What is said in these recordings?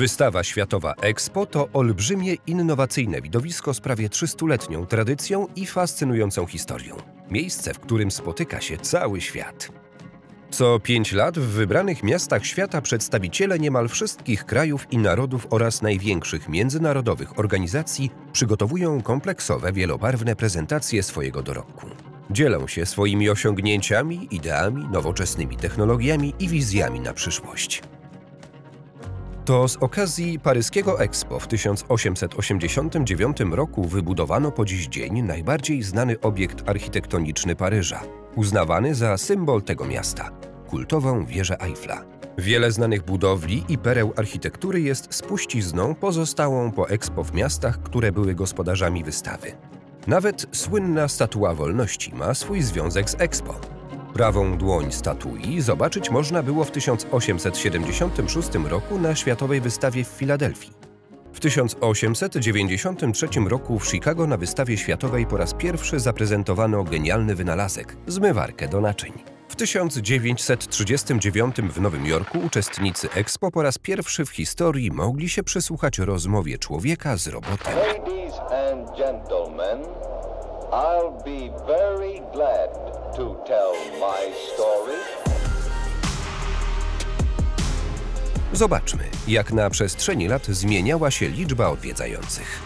Wystawa światowa Expo to olbrzymie, innowacyjne widowisko z prawie 300-letnią tradycją i fascynującą historią. Miejsce, w którym spotyka się cały świat. Co 5 lat w wybranych miastach świata przedstawiciele niemal wszystkich krajów i narodów oraz największych międzynarodowych organizacji przygotowują kompleksowe, wielobarwne prezentacje swojego dorobku. Dzielą się swoimi osiągnięciami, ideami, nowoczesnymi technologiami i wizjami na przyszłość. To z okazji paryskiego Expo w 1889 roku wybudowano po dziś dzień najbardziej znany obiekt architektoniczny Paryża, uznawany za symbol tego miasta – kultową wieżę Eiffla. Wiele znanych budowli i pereł architektury jest spuścizną pozostałą po Expo w miastach, które były gospodarzami wystawy. Nawet słynna Statua Wolności ma swój związek z Expo. Prawą dłoń statui zobaczyć można było w 1876 roku na Światowej Wystawie w Filadelfii. W 1893 roku w Chicago na Wystawie Światowej po raz pierwszy zaprezentowano genialny wynalazek – zmywarkę do naczyń. W 1939 w Nowym Jorku uczestnicy Expo po raz pierwszy w historii mogli się przysłuchać rozmowie człowieka z robotem. Ladies and gentlemen, I'll be very glad to tell my story. Zobaczmy, jak na przestrzeni lat zmieniała się liczba odwiedzających.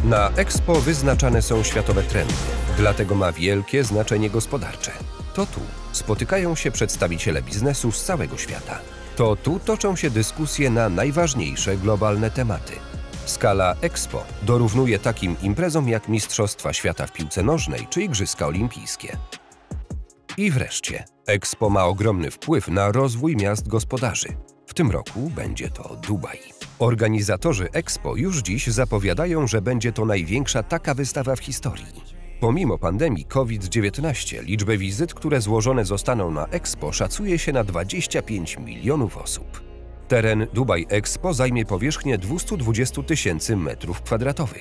Na Expo wyznaczane są światowe trendy, dlatego ma wielkie znaczenie gospodarcze. To tu spotykają się przedstawiciele biznesu z całego świata. To tu toczą się dyskusje na najważniejsze globalne tematy. Skala Expo dorównuje takim imprezom jak Mistrzostwa Świata w piłce nożnej czy Igrzyska Olimpijskie. I wreszcie, Expo ma ogromny wpływ na rozwój miast gospodarzy. W tym roku będzie to Dubaj. Organizatorzy Expo już dziś zapowiadają, że będzie to największa taka wystawa w historii. Pomimo pandemii COVID-19 liczbę wizyt, które złożone zostaną na Expo, szacuje się na 25 milionów osób. Teren Dubai Expo zajmie powierzchnię 220 000 m².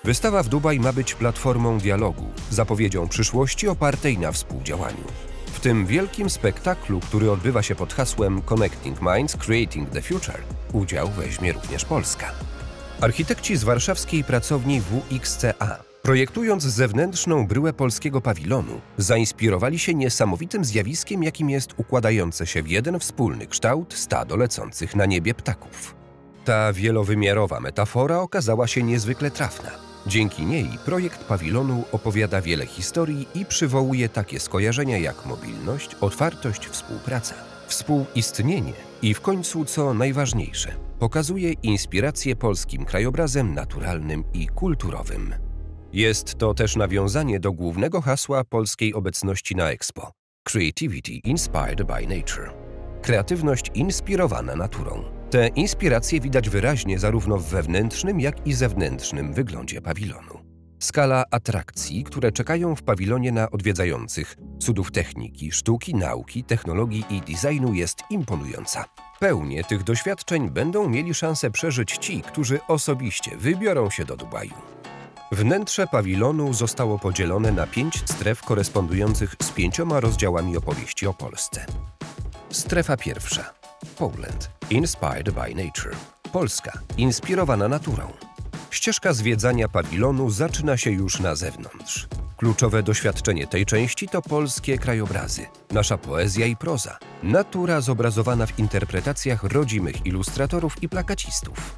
Wystawa w Dubaj ma być platformą dialogu, zapowiedzią przyszłości opartej na współdziałaniu. W tym wielkim spektaklu, który odbywa się pod hasłem Connecting Minds, Creating the Future, udział weźmie również Polska. Architekci z warszawskiej pracowni WXCA, projektując zewnętrzną bryłę polskiego pawilonu, zainspirowali się niesamowitym zjawiskiem, jakim jest układające się w jeden wspólny kształt stado lecących na niebie ptaków. Ta wielowymiarowa metafora okazała się niezwykle trafna. Dzięki niej projekt pawilonu opowiada wiele historii i przywołuje takie skojarzenia jak mobilność, otwartość, współpraca, współistnienie i w końcu, co najważniejsze, pokazuje inspirację polskim krajobrazem naturalnym i kulturowym. Jest to też nawiązanie do głównego hasła polskiej obecności na Expo – Creativity inspired by nature. Kreatywność inspirowana naturą. Te inspiracje widać wyraźnie zarówno w wewnętrznym, jak i zewnętrznym wyglądzie pawilonu. Skala atrakcji, które czekają w pawilonie na odwiedzających, cudów techniki, sztuki, nauki, technologii i designu jest imponująca. Pełnię tych doświadczeń będą mieli szansę przeżyć ci, którzy osobiście wybiorą się do Dubaju. Wnętrze pawilonu zostało podzielone na 5 stref korespondujących z 5 rozdziałami opowieści o Polsce. Strefa pierwsza – Poland, inspired by nature. Polska, inspirowana naturą. Ścieżka zwiedzania pawilonu zaczyna się już na zewnątrz. Kluczowe doświadczenie tej części to polskie krajobrazy, nasza poezja i proza, natura zobrazowana w interpretacjach rodzimych ilustratorów i plakacistów.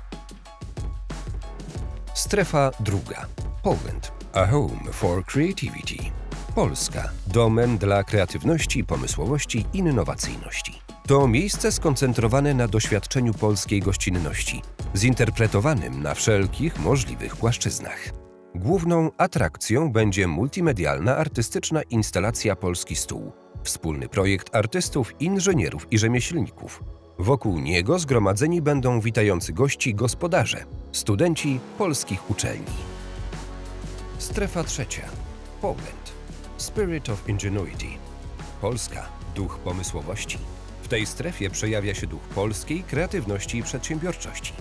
Strefa druga – Poland, a home for creativity. Polska, domen dla kreatywności, pomysłowości i innowacyjności. To miejsce skoncentrowane na doświadczeniu polskiej gościnności, zinterpretowanym na wszelkich możliwych płaszczyznach. Główną atrakcją będzie multimedialna artystyczna instalacja Polski Stół, wspólny projekt artystów, inżynierów i rzemieślników. Wokół niego zgromadzeni będą witający gości gospodarze, studenci polskich uczelni. Strefa trzecia – Poland, Spirit of Ingenuity. Polska, duch pomysłowości. W tej strefie przejawia się duch polskiej kreatywności i przedsiębiorczości.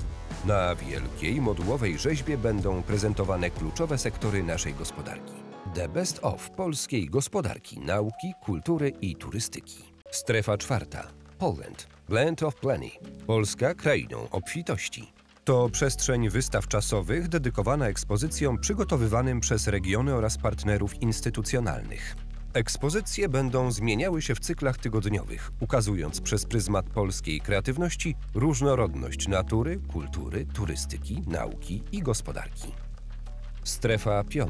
Na wielkiej, modułowej rzeźbie będą prezentowane kluczowe sektory naszej gospodarki. The best of polskiej gospodarki, nauki, kultury i turystyki. Strefa czwarta Poland, Land of Plenty. Polska krainą obfitości. To przestrzeń wystaw czasowych dedykowana ekspozycjom przygotowywanym przez regiony oraz partnerów instytucjonalnych. Ekspozycje będą zmieniały się w cyklach tygodniowych, ukazując przez pryzmat polskiej kreatywności różnorodność natury, kultury, turystyki, nauki i gospodarki. Strefa 5.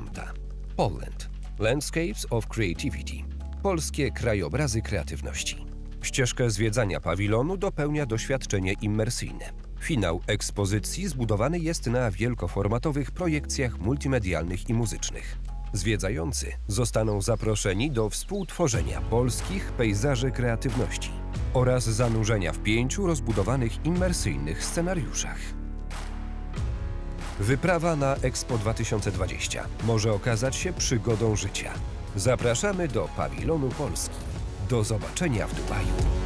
Poland, Landscapes of Creativity. Polskie krajobrazy kreatywności. Ścieżkę zwiedzania pawilonu dopełnia doświadczenie immersyjne. Finał ekspozycji zbudowany jest na wielkoformatowych projekcjach multimedialnych i muzycznych. Zwiedzający zostaną zaproszeni do współtworzenia polskich pejzaży kreatywności oraz zanurzenia w 5 rozbudowanych immersyjnych scenariuszach. Wyprawa na Expo 2020 może okazać się przygodą życia. Zapraszamy do pawilonu Polski. Do zobaczenia w Dubaju.